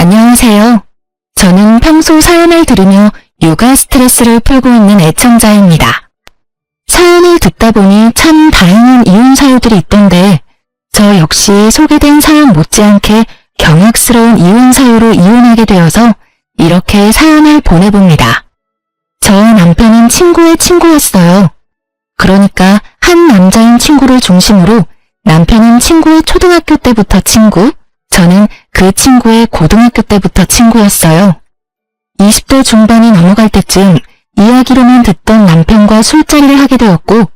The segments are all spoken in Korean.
안녕하세요. 저는 평소 사연을 들으며 육아 스트레스를 풀고 있는 애청자입니다. 사연을 듣다 보니 참 다양한 이혼 사유들이 있던데 저 역시 소개된 사연 못지않게 경악스러운 이혼 사유로 이혼하게 되어서 이렇게 사연을 보내봅니다. 저 남편은 친구의 친구였어요. 그러니까 한 남자인 친구를 중심으로 남편은 친구의 초등학교 때부터 친구, 저는 그 친구의 고등학교 때부터 친구였어요. 20대 중반이 넘어갈 때쯤 이야기로만 듣던 남편과 술자리를 하게 되었고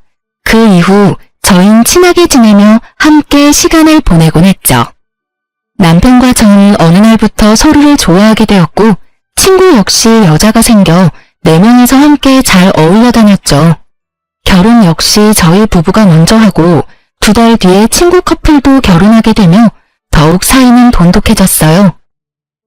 그 이후 저희는 친하게 지내며 함께 시간을 보내곤 했죠. 남편과 저는 어느 날부터 서로를 좋아하게 되었고 친구 역시 여자가 생겨 4명이서 함께 잘 어울려 다녔죠. 결혼 역시 저희 부부가 먼저 하고 2달 뒤에 친구 커플도 결혼하게 되며 더욱 사이는 돈독해졌어요.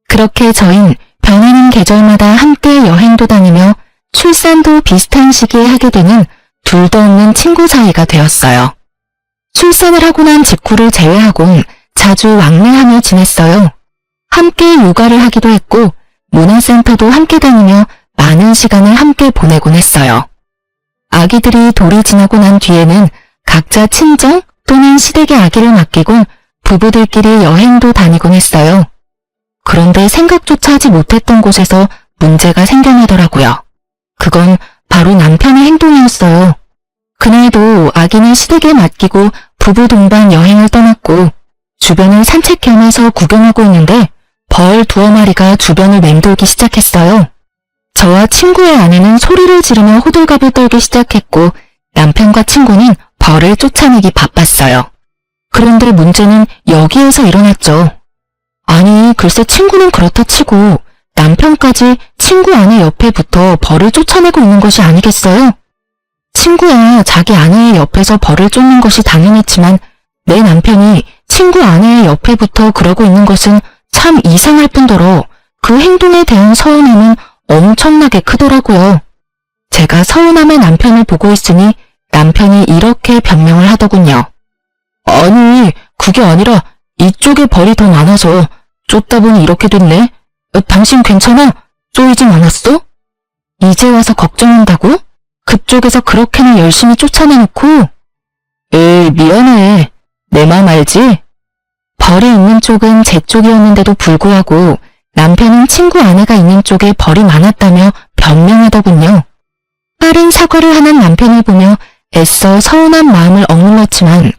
그렇게 저흰 변하는 계절마다 함께 여행도 다니며 출산도 비슷한 시기에 하게 되는 둘도 없는 친구 사이가 되었어요. 출산을 하고 난 직후를 제외하곤 자주 왕래하며 지냈어요. 함께 육아를 하기도 했고 문화센터도 함께 다니며 많은 시간을 함께 보내곤 했어요. 아기들이 돌이 지나고 난 뒤에는 각자 친정 또는 시댁의 아기를 맡기곤 부부들끼리 여행도 다니곤 했어요. 그런데 생각조차 하지 못했던 곳에서 문제가 생겨나더라고요. 그건 바로 남편의 행동이었어요. 그날도 아기는 시댁에 맡기고 부부 동반 여행을 떠났고 주변을 산책 겸해서 구경하고 있는데 벌 2마리가 주변을 맴돌기 시작했어요. 저와 친구의 아내는 소리를 지르며 호들갑을 떨기 시작했고 남편과 친구는 벌을 쫓아내기 바빴어요. 그런데 문제는 여기에서 일어났죠. 아니 글쎄 친구는 그렇다 치고 남편까지 친구 아내 옆에 붙어 벌을 쫓아내고 있는 것이 아니겠어요? 친구야 자기 아내의 옆에서 벌을 쫓는 것이 당연했지만 내 남편이 친구 아내의 옆에 붙어 그러고 있는 것은 참 이상할 뿐더러 그 행동에 대한 서운함은 엄청나게 크더라고요. 제가 서운함의 남편을 보고 있으니 남편이 이렇게 변명을 하더군요. 아니 그게 아니라 이쪽에 벌이 더 많아서 쫓다 보니 이렇게 됐네. 당신 괜찮아? 쏘이진 않았어? 이제 와서 걱정한다고? 그쪽에서 그렇게나 열심히 쫓아내놓고? 에이 미안해. 내 맘 알지? 벌이 있는 쪽은 제 쪽이었는데도 불구하고 남편은 친구 아내가 있는 쪽에 벌이 많았다며 변명하더군요. 빠른 사과를 하는 남편을 보며 애써 서운한 마음을 억눌렀지만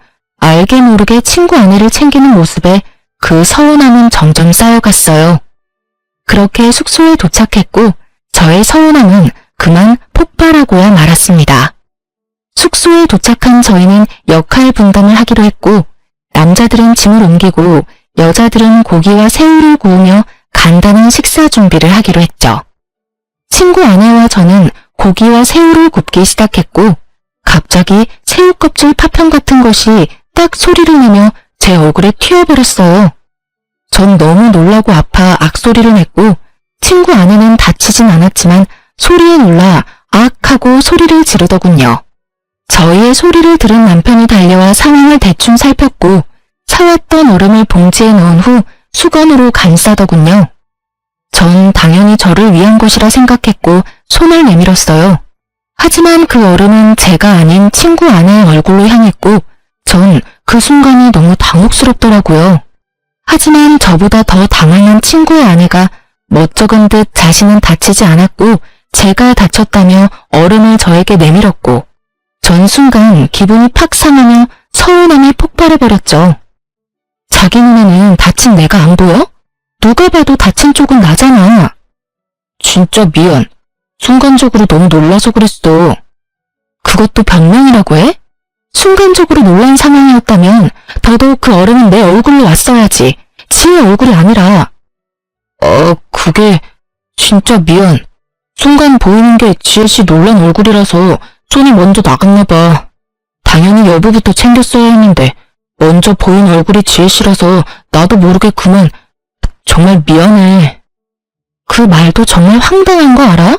알게 모르게 친구 아내를 챙기는 모습에 그 서운함은 점점 쌓여갔어요. 그렇게 숙소에 도착했고 저의 서운함은 그만 폭발하고야 말았습니다. 숙소에 도착한 저희는 역할 분담을 하기로 했고 남자들은 짐을 옮기고 여자들은 고기와 새우를 구우며 간단한 식사 준비를 하기로 했죠. 친구 아내와 저는 고기와 새우를 굽기 시작했고 갑자기 새우 껍질 파편 같은 것이 딱 소리를 내며 제 얼굴에 튀어버렸어요. 전 너무 놀라고 아파 악소리를 냈고 친구 아내는 다치진 않았지만 소리에 놀라 악 하고 소리를 지르더군요. 저희의 소리를 들은 남편이 달려와 상황을 대충 살폈고 사왔던 얼음을 봉지에 넣은 후 수건으로 감싸더군요. 전 당연히 저를 위한 것이라 생각했고 손을 내밀었어요. 하지만 그 얼음은 제가 아닌 친구 아내의 얼굴로 향했고 전 그 순간이 너무 당혹스럽더라고요. 하지만 저보다 더 당황한 친구의 아내가 멋쩍은 듯 자신은 다치지 않았고 제가 다쳤다며 얼음을 저에게 내밀었고 전 순간 기분이 팍 상하며 서운함이 폭발해버렸죠. 자기 눈에는 다친 내가 안 보여? 누가 봐도 다친 쪽은 나잖아. 진짜 미안. 순간적으로 너무 놀라서 그랬어. 그것도 변명이라고 해? 순간적으로 놀란 상황이었다면 더더욱 그 얼음은 내 얼굴로 왔어야지. 지의 얼굴이 아니라. 그게 진짜 미안. 순간 보이는 게 지혜씨 놀란 얼굴이라서 손이 먼저 나갔나 봐. 당연히 여보부터 챙겼어야 했는데 먼저 보인 얼굴이 지혜씨라서 나도 모르게 그만. 정말 미안해. 그 말도 정말 황당한 거 알아?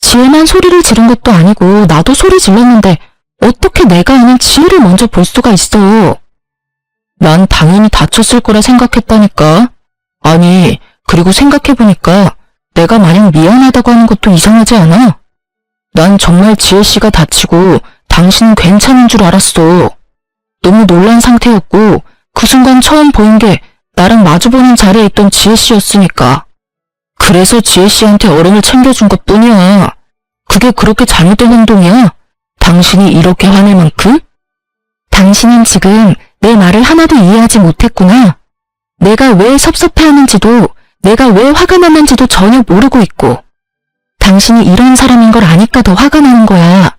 지혜만 소리를 지른 것도 아니고 나도 소리 질렀는데 어떻게 내가 아닌 지혜를 먼저 볼 수가 있어. 난 당연히 다쳤을 거라 생각했다니까. 아니 그리고 생각해보니까 내가 마냥 미안하다고 하는 것도 이상하지 않아? 난 정말 지혜씨가 다치고 당신은 괜찮은 줄 알았어. 너무 놀란 상태였고 그 순간 처음 보인 게 나랑 마주보는 자리에 있던 지혜씨였으니까. 그래서 지혜씨한테 얼음을 챙겨준 것뿐이야. 그게 그렇게 잘못된 행동이야? 당신이 이렇게 화낼 만큼? 당신은 지금 내 말을 하나도 이해하지 못했구나. 내가 왜 섭섭해하는지도 내가 왜 화가 났는지도 전혀 모르고 있고 당신이 이런 사람인 걸 아니까 더 화가 나는 거야.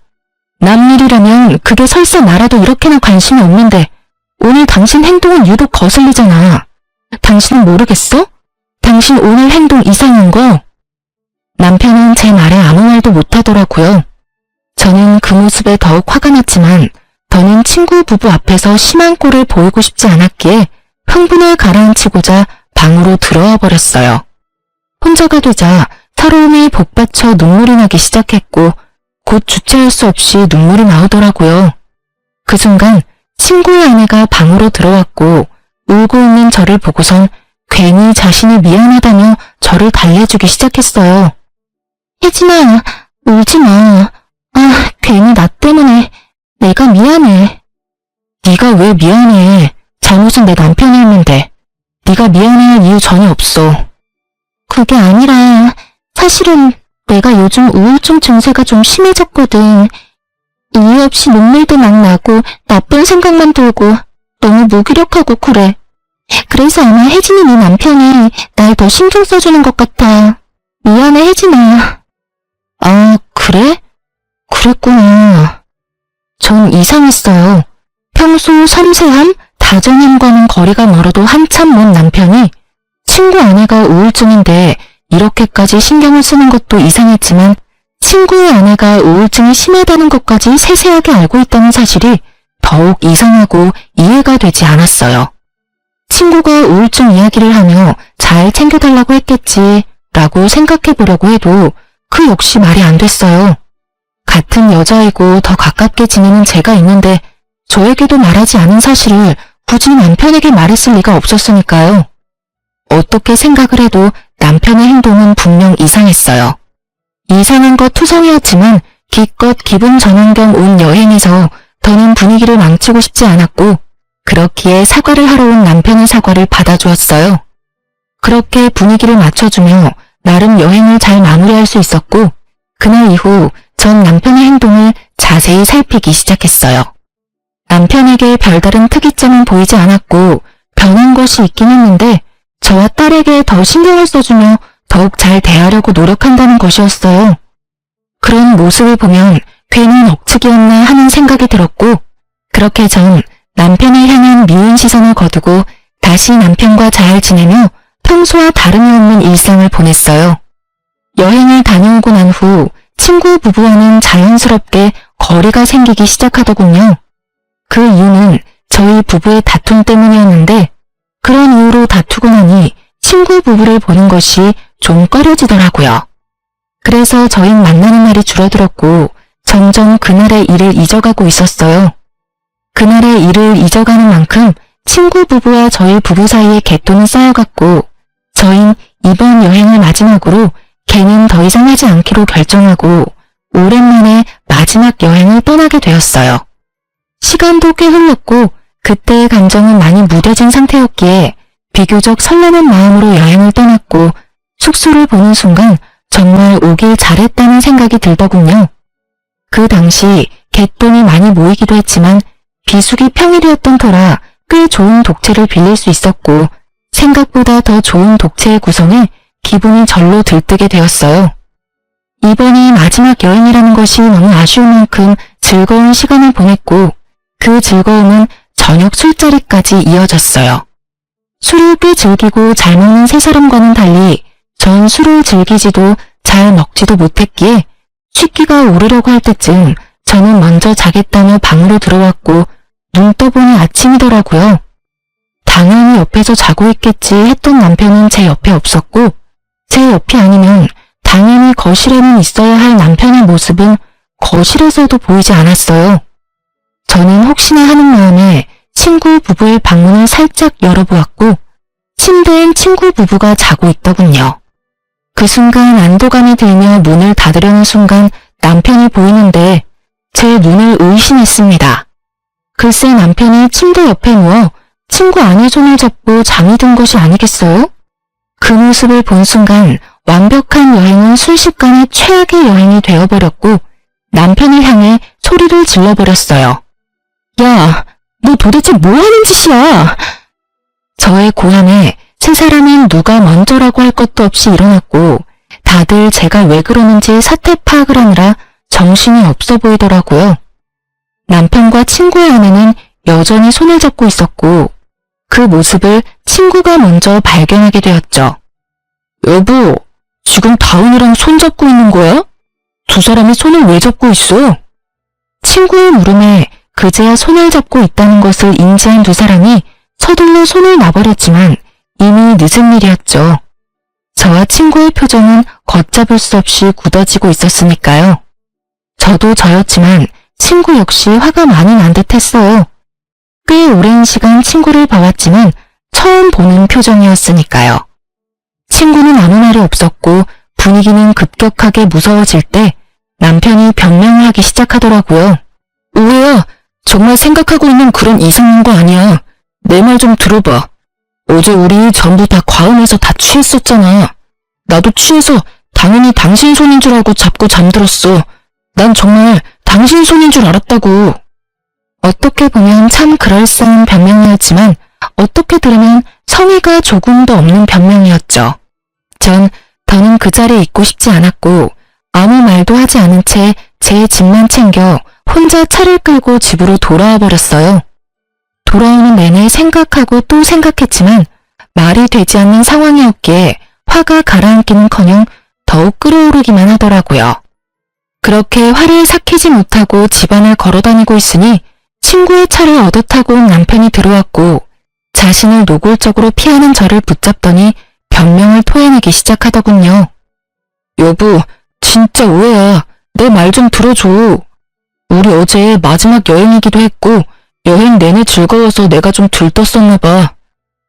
남일이라면 그게 설사 나라도 이렇게나 관심이 없는데 오늘 당신 행동은 유독 거슬리잖아. 당신은 모르겠어? 당신 오늘 행동 이상한 거? 남편은 제 말에 아무 말도 못하더라고요. 저는 그 모습에 더욱 화가 났지만 더는 친구 부부 앞에서 심한 꼴을 보이고 싶지 않았기에 흥분을 가라앉히고자 방으로 들어와 버렸어요. 혼자가 되자 서러움이 복받쳐 눈물이 나기 시작했고 곧 주체할 수 없이 눈물이 나오더라고요. 그 순간 친구의 아내가 방으로 들어왔고 울고 있는 저를 보고선 괜히 자신이 미안하다며 저를 달래주기 시작했어요. 혜진아, 울지 마. 아, 괜히 나 때문에 내가 미안해. 네가 왜 미안해? 잘못은 내 남편이 했는데 네가 미안해할 이유 전혀 없어. 그게 아니라 사실은 내가 요즘 우울증 증세가 좀 심해졌거든. 이유 없이 눈물도 막 나고 나쁜 생각만 들고 너무 무기력하고 그래. 그래서 아마 혜진이 네 남편이 날 더 신경 써주는 것 같아. 미안해 혜진아. 아, 그래? 그랬구나. 전 이상했어요. 평소 섬세함, 다정함과는 거리가 멀어도 한참 먼 남편이 친구 아내가 우울증인데 이렇게까지 신경을 쓰는 것도 이상했지만 친구의 아내가 우울증이 심하다는 것까지 세세하게 알고 있다는 사실이 더욱 이상하고 이해가 되지 않았어요. 친구가 우울증 이야기를 하며 잘 챙겨달라고 했겠지 라고 생각해보려고 해도 그 역시 말이 안 됐어요. 같은 여자이고 더 가깝게 지내는 제가 있는데 저에게도 말하지 않은 사실을 굳이 남편에게 말했을 리가 없었으니까요. 어떻게 생각을 해도 남편의 행동은 분명 이상했어요. 이상한 것 투성이었지만 기껏 기분 전환 겸 온 여행에서 더는 분위기를 망치고 싶지 않았고 그렇기에 사과를 하러 온 남편의 사과를 받아주었어요. 그렇게 분위기를 맞춰주며 나름 여행을 잘 마무리할 수 있었고 그날 이후 전 남편의 행동을 자세히 살피기 시작했어요. 남편에게 별다른 특이점은 보이지 않았고 변한 것이 있긴 했는데 저와 딸에게 더 신경을 써주며 더욱 잘 대하려고 노력한다는 것이었어요. 그런 모습을 보면 괜히 억측이었나 하는 생각이 들었고 그렇게 전 남편을 향한 미운 시선을 거두고 다시 남편과 잘 지내며 평소와 다름이 없는 일상을 보냈어요. 여행을 다녀오고 난 후 친구 부부와는 자연스럽게 거리가 생기기 시작하더군요. 그 이유는 저희 부부의 다툼 때문이었는데 그런 이유로 다투고 나니 친구 부부를 보는 것이 좀 꺼려지더라고요. 그래서 저희 만나는 날이 줄어들었고 점점 그날의 일을 잊어가고 있었어요. 그날의 일을 잊어가는 만큼 친구 부부와 저희 부부 사이에 갯돈이 쌓여갔고 저흰 이번 여행을 마지막으로 걔는 더 이상 하지 않기로 결정하고 오랜만에 마지막 여행을 떠나게 되었어요. 시간도 꽤 흘렀고 그때의 감정은 많이 무뎌진 상태였기에 비교적 설레는 마음으로 여행을 떠났고 숙소를 보는 순간 정말 오길 잘했다는 생각이 들더군요. 그 당시 갯돈이 많이 모이기도 했지만 비수기 평일이었던 터라 꽤 좋은 독채를 빌릴 수 있었고 생각보다 더 좋은 독채의 구성에 기분이 절로 들뜨게 되었어요. 이번이 마지막 여행이라는 것이 너무 아쉬운 만큼 즐거운 시간을 보냈고 그 즐거움은 저녁 술자리까지 이어졌어요. 술을 꽤 즐기고 잘 먹는 세 사람과는 달리 전 술을 즐기지도 잘 먹지도 못했기에 취기가 오르려고 할 때쯤 저는 먼저 자겠다며 방으로 들어왔고 눈 떠보니 아침이더라고요. 당연히 옆에서 자고 있겠지 했던 남편은 제 옆에 없었고 제 옆이 아니면 당연히 거실에는 있어야 할 남편의 모습은 거실에서도 보이지 않았어요. 저는 혹시나 하는 마음에 친구 부부의 방문을 살짝 열어보았고 침대엔 친구 부부가 자고 있더군요. 그 순간 안도감이 들며 문을 닫으려는 순간 남편이 보이는데 제 눈을 의심했습니다. 글쎄 남편이 침대 옆에 누워 친구 안의 손을 잡고 잠이 든 것이 아니겠어요? 그 모습을 본 순간 완벽한 여행은 순식간에 최악의 여행이 되어버렸고 남편을 향해 소리를 질러버렸어요. 야, 너 도대체 뭐 하는 짓이야? 저의 고함에 세 사람은 누가 먼저라고 할 것도 없이 일어났고 다들 제가 왜 그러는지 사태 파악을 하느라 정신이 없어 보이더라고요. 남편과 친구의 아내는 여전히 손을 잡고 있었고 그 모습을 친구가 먼저 발견하게 되었죠. 여보, 지금 다은이랑 손 잡고 있는 거야? 두 사람이 손을 왜 잡고 있어? 친구의 물음에 그제야 손을 잡고 있다는 것을 인지한 두 사람이 서둘러 손을 놔버렸지만 이미 늦은 일이었죠. 저와 친구의 표정은 걷잡을 수 없이 굳어지고 있었으니까요. 저도 저였지만 친구 역시 화가 많이 난 듯했어요. 꽤 오랜 시간 친구를 봐왔지만 처음 보는 표정이었으니까요. 친구는 아무 말이 없었고 분위기는 급격하게 무서워질 때 남편이 변명을 하기 시작하더라고요. 우혜야, 정말 생각하고 있는 그런 이상한 거 아니야. 내 말 좀 들어봐. 어제 우리 전부 다 과음해서 다 취했었잖아. 나도 취해서 당연히 당신 손인 줄 알고 잡고 잠들었어. 난 정말 당신 손인 줄 알았다고. 어떻게 보면 참 그럴싸한 변명이었지만 어떻게 들으면 성의가 조금도 없는 변명이었죠. 전 더는 그 자리에 있고 싶지 않았고 아무 말도 하지 않은 채 제 짐만 챙겨 혼자 차를 끌고 집으로 돌아와 버렸어요. 돌아오는 내내 생각하고 또 생각했지만 말이 되지 않는 상황이었기에 화가 가라앉기는커녕 더욱 끓어오르기만 하더라고요. 그렇게 화를 삭히지 못하고 집안을 걸어다니고 있으니 친구의 차를 얻어 타고 온 남편이 들어왔고 자신을 노골적으로 피하는 저를 붙잡더니 변명을 토해내기 시작하더군요. 여보, 진짜 오해야. 내 말 좀 들어줘. 우리 어제 마지막 여행이기도 했고 여행 내내 즐거워서 내가 좀 들떴었나 봐.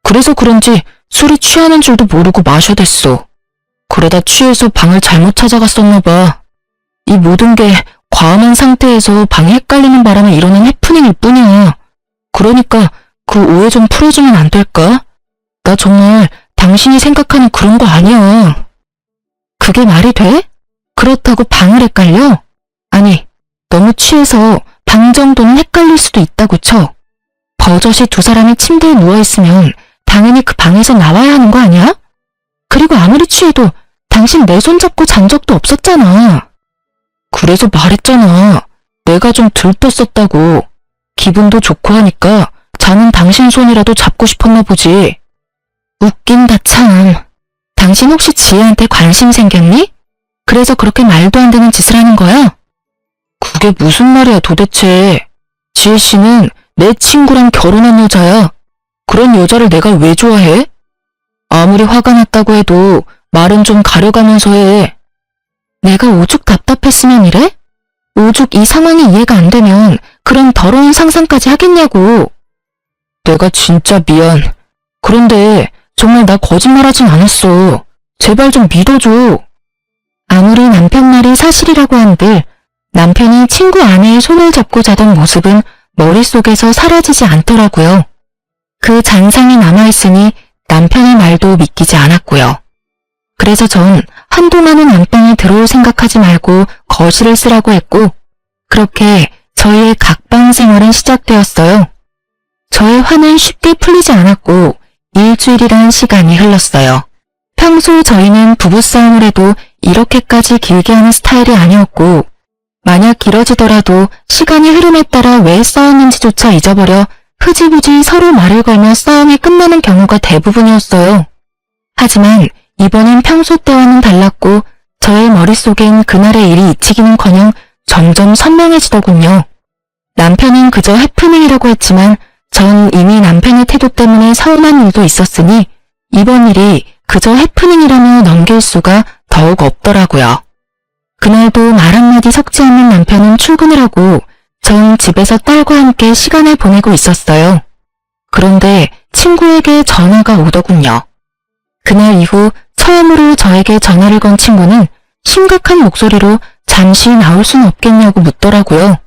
그래서 그런지 술이 취하는 줄도 모르고 마셔댔어. 그러다 취해서 방을 잘못 찾아갔었나 봐. 이 모든 게 과음한 상태에서 방이 헷갈리는 바람에 일어난 해프닝일 뿐이야. 그러니까 그 오해 좀 풀어주면 안 될까? 나 정말 당신이 생각하는 그런 거 아니야. 그게 말이 돼? 그렇다고 방을 헷갈려? 아니, 너무 취해서 방 정도는 헷갈릴 수도 있다고 쳐. 버젓이 두 사람이 침대에 누워있으면 당연히 그 방에서 나와야 하는 거 아니야? 그리고 아무리 취해도 당신 내 손 잡고 잔 적도 없었잖아. 그래서 말했잖아. 내가 좀 들떴었다고. 기분도 좋고 하니까 자는 당신 손이라도 잡고 싶었나 보지. 웃긴다 참. 당신 혹시 지혜한테 관심 생겼니? 그래서 그렇게 말도 안 되는 짓을 하는 거야? 그게 무슨 말이야 도대체. 지혜 씨는 내 친구랑 결혼한 여자야. 그런 여자를 내가 왜 좋아해? 아무리 화가 났다고 해도 말은 좀 가려가면서 해. 내가 오죽 답답했으면 이래? 오죽 이 상황이 이해가 안 되면 그런 더러운 상상까지 하겠냐고. 내가 진짜 미안. 그런데 정말 나 거짓말하진 않았어. 제발 좀 믿어줘. 아무리 남편 말이 사실이라고 한들 남편이 친구 아내의 손을 잡고 자던 모습은 머릿속에서 사라지지 않더라고요. 그 잔상이 남아있으니 남편의 말도 믿기지 않았고요. 그래서 전 한동안은 안방에 들어올 생각하지 말고 거실을 쓰라고 했고 그렇게 저희의 각방 생활은 시작되었어요. 저의 화는 쉽게 풀리지 않았고 일주일이란 시간이 흘렀어요. 평소 저희는 부부싸움을 해도 이렇게까지 길게 하는 스타일이 아니었고 만약 길어지더라도 시간이 흐름에 따라 왜 싸웠는지조차 잊어버려 흐지부지 서로 말을 걸며 싸움이 끝나는 경우가 대부분이었어요. 하지만 이번엔 평소 때와는 달랐고 저의 머릿속엔 그날의 일이 잊히기는커녕 점점 선명해지더군요. 남편은 그저 해프닝이라고 했지만 전 이미 남편의 태도 때문에 서운한 일도 있었으니 이번 일이 그저 해프닝이라며 넘길 수가 더욱 없더라고요. 그날도 말 한마디 섞지 않는 남편은 출근을 하고 전 집에서 딸과 함께 시간을 보내고 있었어요. 그런데 친구에게 전화가 오더군요. 그날 이후 처음으로 저에게 전화를 건 친구는 심각한 목소리로 잠시 나올 순 없겠냐고 묻더라고요.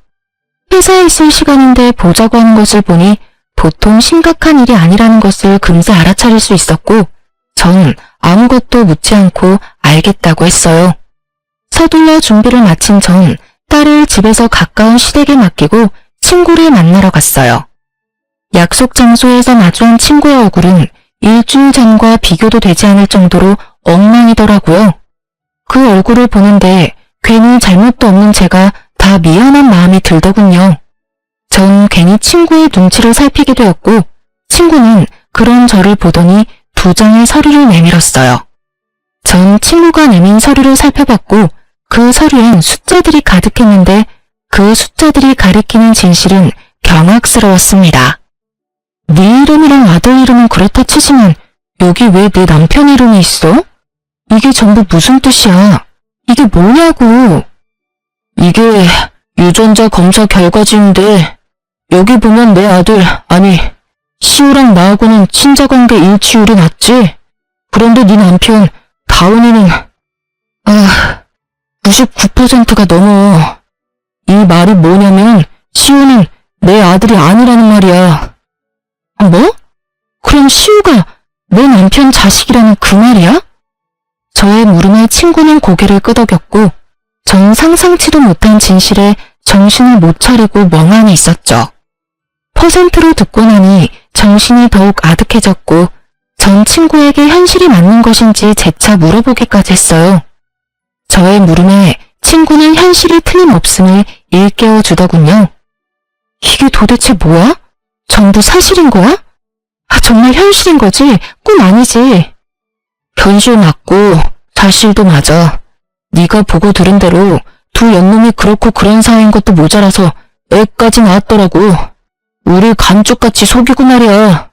회사에 있을 시간인데 보자고 하는 것을 보니 보통 심각한 일이 아니라는 것을 금세 알아차릴 수 있었고 전 아무것도 묻지 않고 알겠다고 했어요. 서둘러 준비를 마친 전 딸을 집에서 가까운 시댁에 맡기고 친구를 만나러 갔어요. 약속 장소에서 마주한 친구의 얼굴은 일주일 전과 비교도 되지 않을 정도로 엉망이더라고요. 그 얼굴을 보는데 괜히 잘못도 없는 제가 다 미안한 마음이 들더군요. 전 괜히 친구의 눈치를 살피게 되었고 친구는 그런 저를 보더니 2장의 서류를 내밀었어요. 전 친구가 내민 서류를 살펴봤고 그 서류엔 숫자들이 가득했는데 그 숫자들이 가리키는 진실은 경악스러웠습니다. 네 이름이랑 아들 이름은 그렇다 치지만 여기 왜 내 남편 이름이 있어? 이게 전부 무슨 뜻이야? 이게 뭐냐고. 이게 유전자 검사 결과지인데 여기 보면 내 아들, 아니 시우랑 나하고는 친자관계 일치율이 낮지? 그런데 네 남편 다운이는 99%가 넘어. 이 말이 뭐냐면 시우는 내 아들이 아니라는 말이야. 뭐? 그럼 시우가 내 남편 자식이라는 그 말이야? 저의 물음에 친구는 고개를 끄덕였고 전 상상치도 못한 진실에 정신을 못 차리고 멍하니 있었죠. 퍼센트로 듣고 나니 정신이 더욱 아득해졌고 전 친구에게 현실이 맞는 것인지 재차 물어보기까지 했어요. 저의 물음에 친구는 현실이 틀림없음을 일깨워 주더군요. 이게 도대체 뭐야? 전부 사실인 거야? 정말 현실인 거지? 꿈 아니지? 현실 맞고 사실도 맞아. 네가 보고 들은 대로 두 연놈이 그렇고 그런 사이인 것도 모자라서 애까지 낳았더라고. 우리 감쪽같이 속이고 말이야.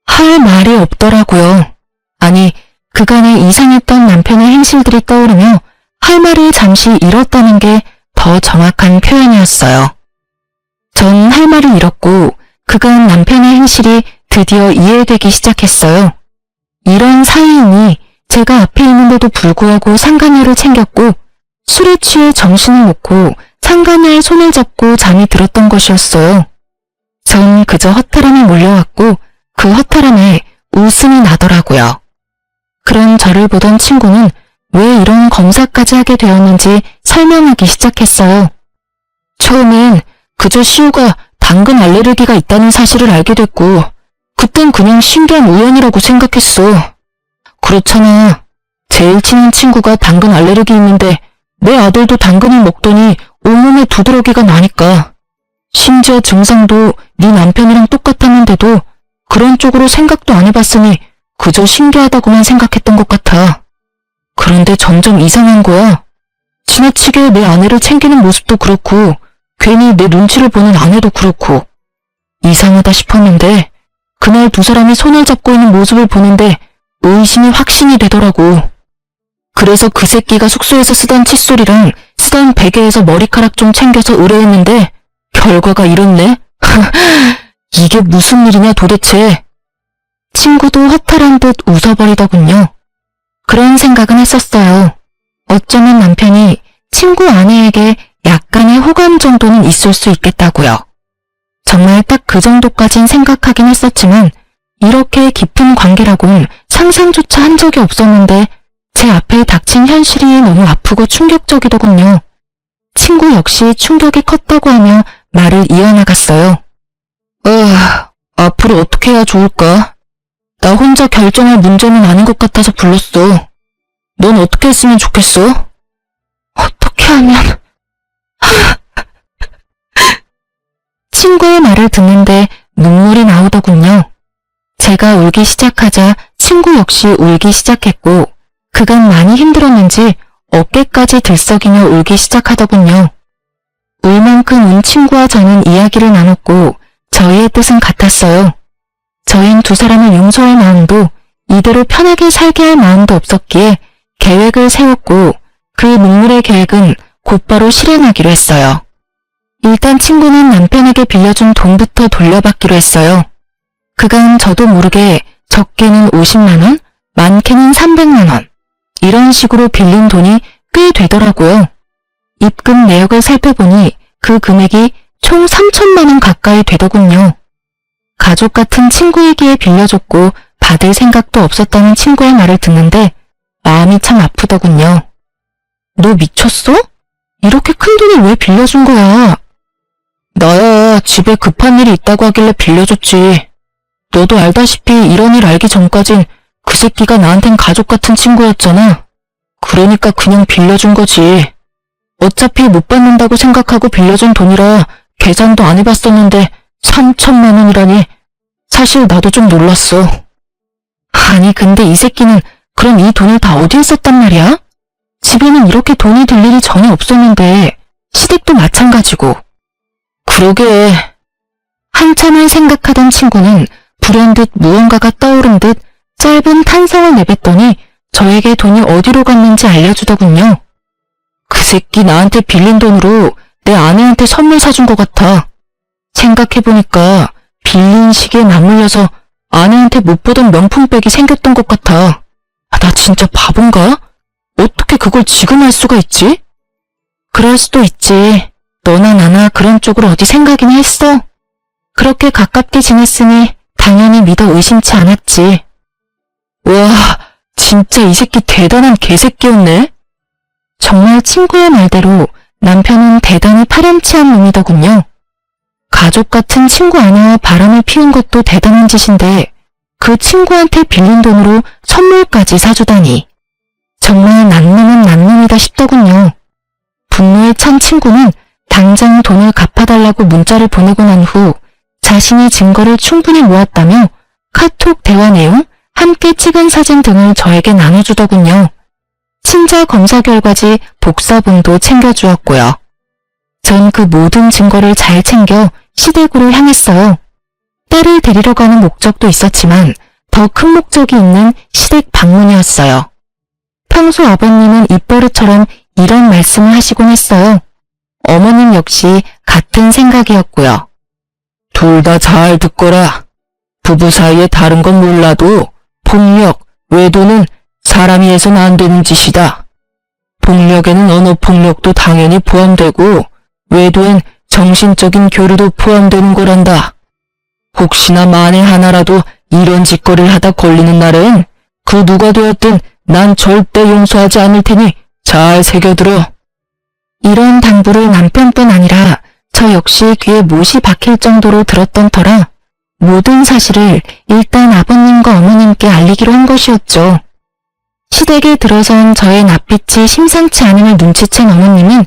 할 말이 없더라고요. 아니, 그간의 이상했던 남편의 행실들이 떠오르며 할 말을 잠시 잃었다는 게 더 정확한 표현이었어요. 전 할 말을 잃었고 그간 남편의 행실이 드디어 이해되기 시작했어요. 이런 사이이니 제가 앞에 있는데도 불구하고 상간녀를 챙겼고 술에 취해 정신을 놓고 상간녀의 손을 잡고 잠이 들었던 것이었어요. 전 그저 허탈함에 몰려왔고 그 허탈함에 웃음이 나더라고요. 그런 저를 보던 친구는 왜 이런 검사까지 하게 되었는지 설명하기 시작했어요. 처음엔 그저 시우가 당근 알레르기가 있다는 사실을 알게 됐고 그땐 그냥 신기한 우연이라고 생각했어. 그렇잖아. 제일 친한 친구가 당근 알레르기 있는데 내 아들도 당근을 먹더니 온몸에 두드러기가 나니까. 심지어 증상도 네 남편이랑 똑같았는데도 그런 쪽으로 생각도 안 해봤으니 그저 신기하다고만 생각했던 것 같아. 그런데 점점 이상한 거야. 지나치게 내 아내를 챙기는 모습도 그렇고 괜히 내 눈치를 보는 아내도 그렇고 이상하다 싶었는데 그날 두 사람이 손을 잡고 있는 모습을 보는데 의심이 확신이 되더라고. 그래서 그 새끼가 숙소에서 쓰던 칫솔이랑 쓰던 베개에서 머리카락 좀 챙겨서 의뢰했는데 결과가 이렇네? 이게 무슨 일이냐 도대체. 친구도 허탈한 듯 웃어버리더군요. 그런 생각은 했었어요. 어쩌면 남편이 친구 아내에게 약간의 호감 정도는 있을 수 있겠다고요. 정말 딱 그 정도까진 생각하긴 했었지만 이렇게 깊은 관계라곤 상상조차 한 적이 없었는데 제 앞에 닥친 현실이 너무 아프고 충격적이더군요. 친구 역시 충격이 컸다고 하며 말을 이어나갔어요. 앞으로 어떻게 해야 좋을까? 나 혼자 결정할 문제는 아닌 것 같아서 불렀어. 넌 어떻게 했으면 좋겠어? 어떻게 하면... 친구의 말을 듣는데 눈물이 나오더군요. 제가 울기 시작하자 친구 역시 울기 시작했고 그간 많이 힘들었는지 어깨까지 들썩이며 울기 시작하더군요. 울 만큼 운 친구와 저는 이야기를 나눴고 저희의 뜻은 같았어요. 저흰 두 사람을 용서할 마음도 이대로 편하게 살게 할 마음도 없었기에 계획을 세웠고 그 눈물의 계획은 곧바로 실행하기로 했어요. 일단 친구는 남편에게 빌려준 돈부터 돌려받기로 했어요. 그간 저도 모르게 적게는 50만 원, 많게는 300만 원, 이런 식으로 빌린 돈이 꽤 되더라고요. 입금 내역을 살펴보니 그 금액이 총 3천만 원 가까이 되더군요. 가족 같은 친구에게 빌려줬고 받을 생각도 없었다는 친구의 말을 듣는데 마음이 참 아프더군요. 너 미쳤어? 이렇게 큰 돈을 왜 빌려준 거야? 나야 집에 급한 일이 있다고 하길래 빌려줬지. 너도 알다시피 이런 일 알기 전까진 그 새끼가 나한텐 가족 같은 친구였잖아. 그러니까 그냥 빌려준 거지. 어차피 못 받는다고 생각하고 빌려준 돈이라 계산도 안 해봤었는데 3천만 원이라니 사실 나도 좀 놀랐어. 아니 근데 이 새끼는 그럼 이 돈을 다 어디에 썼단 말이야? 집에는 이렇게 돈이 들 일이 전혀 없었는데 시댁도 마찬가지고. 그러게. 한참을 생각하던 친구는 불현듯 무언가가 떠오른 듯 짧은 탄성을 내뱉더니 저에게 돈이 어디로 갔는지 알려주더군요. 그 새끼 나한테 빌린 돈으로 내 아내한테 선물 사준 것 같아. 생각해보니까 빌린 시기에 맞물려서 아내한테 못 보던 명품백이 생겼던 것 같아. 나 진짜 바본가? 어떻게 그걸 지금 할 수가 있지? 그럴 수도 있지. 너나 나나 그런 쪽으로 어디 생각이나 했어. 그렇게 가깝게 지냈으니 당연히 믿어 의심치 않았지. 와, 진짜 이 새끼 대단한 개새끼였네. 정말 친구의 말대로 남편은 대단히 파렴치한 놈이더군요. 가족 같은 친구 아내와 바람을 피운 것도 대단한 짓인데 그 친구한테 빌린 돈으로 선물까지 사주다니. 정말 난놈은 난놈이다 싶더군요. 분노에 찬 친구는 당장 돈을 갚아달라고 문자를 보내고 난 후 자신이 증거를 충분히 모았다며 카톡 대화 내용, 함께 찍은 사진 등을 저에게 나눠주더군요. 친자 검사 결과지 복사본도 챙겨주었고요. 전 그 모든 증거를 잘 챙겨 시댁으로 향했어요. 딸을 데리러 가는 목적도 있었지만 더 큰 목적이 있는 시댁 방문이었어요. 평소 아버님은 입버릇처럼 이런 말씀을 하시곤 했어요. 어머님 역시 같은 생각이었고요. 둘 다 잘 듣거라. 부부 사이에 다른 건 몰라도 폭력, 외도는 사람이 해서는 안 되는 짓이다. 폭력에는 언어폭력도 당연히 포함되고 외도엔 정신적인 교류도 포함되는 거란다. 혹시나 만에 하나라도 이런 짓거리를 하다 걸리는 날엔 그 누가 되었든 난 절대 용서하지 않을 테니 잘 새겨들어. 이런 당부를 남편뿐 아니라 저 역시 귀에 못이 박힐 정도로 들었던 터라 모든 사실을 일단 아버님과 어머님께 알리기로 한 것이었죠. 시댁에 들어선 저의 낯빛이 심상치 않음을 눈치챈 어머님은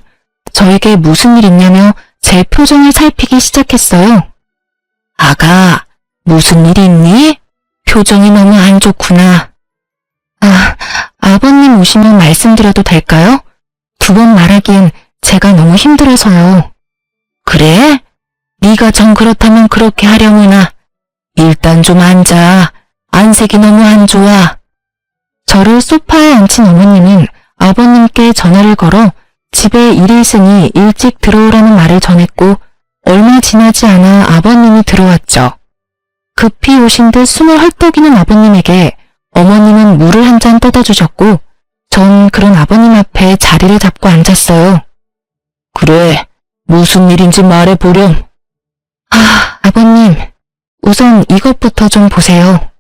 저에게 무슨 일 있냐며 제 표정을 살피기 시작했어요. 아가, 무슨 일이 있니? 표정이 너무 안 좋구나. 아버님 오시면 말씀드려도 될까요? 두 번 말하기엔 제가 너무 힘들어서요. 그래? 네가 정 그렇다면 그렇게 하려무나. 일단 좀 앉아. 안색이 너무 안 좋아. 저를 소파에 앉힌 어머님은 아버님께 전화를 걸어 집에 일이 있으니 일찍 들어오라는 말을 전했고 얼마 지나지 않아 아버님이 들어왔죠. 급히 오신 듯 숨을 헐떡이는 아버님에게 어머님은 물을 한 잔 떠다 주셨고 전 그런 아버님 앞에 자리를 잡고 앉았어요. 그래, 무슨 일인지 말해보렴. 아버님, 우선 이것부터 좀 보세요.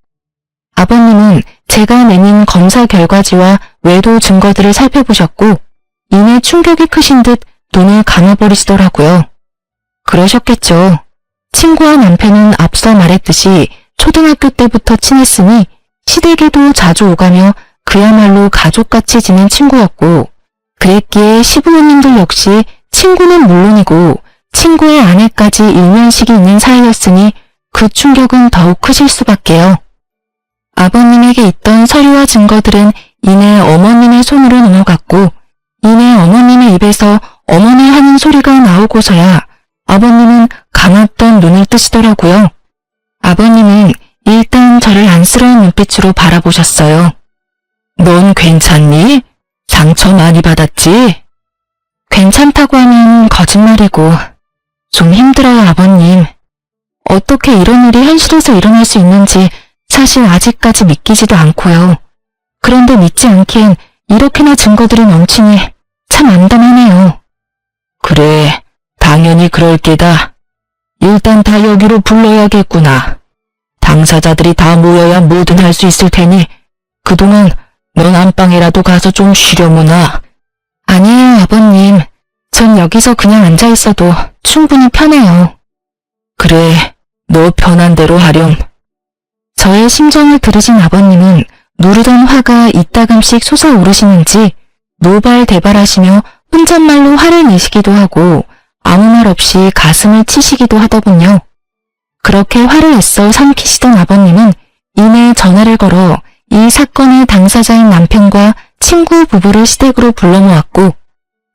아버님은 제가 내민 검사 결과지와 외도 증거들을 살펴보셨고 이내 충격이 크신 듯 눈을 감아버리시더라고요. 그러셨겠죠. 친구와 남편은 앞서 말했듯이 초등학교 때부터 친했으니 시댁에도 자주 오가며 그야말로 가족같이 지낸 친구였고 그랬기에 시부모님들 역시 친구는 물론이고 친구의 아내까지 일면식이 있는 사이였으니 그 충격은 더욱 크실 수밖에요. 아버님에게 있던 서류와 증거들은 이내 어머님의 손으로 넘어갔고 이내 어머님의 입에서 어머니 하는 소리가 나오고서야 아버님은 감았던 눈을 뜨시더라고요. 아버님은 일단 저를 안쓰러운 눈빛으로 바라보셨어요. 넌 괜찮니? 상처 많이 받았지? 괜찮다고 하면 거짓말이고 좀 힘들어요, 아버님. 어떻게 이런 일이 현실에서 일어날 수 있는지 사실 아직까지 믿기지도 않고요. 그런데 믿지 않기엔 이렇게나 증거들이 넘치니 참 암담하네요. 그래, 당연히 그럴 게다. 일단 다 여기로 불러야겠구나. 당사자들이 다 모여야 뭐든 할 수 있을 테니 그동안 넌 안방에라도 가서 좀 쉬려무나. 아니에요, 아버님. 전 여기서 그냥 앉아있어도 충분히 편해요. 그래, 너 편한 대로 하렴. 저의 심정을 들으신 아버님은 누르던 화가 이따금씩 솟아오르시는지 노발대발하시며 혼잣말로 화를 내시기도 하고 아무 말 없이 가슴을 치시기도 하더군요. 그렇게 화를 애써 삼키시던 아버님은 이내 전화를 걸어 이 사건의 당사자인 남편과 친구 부부를 시댁으로 불러 모았고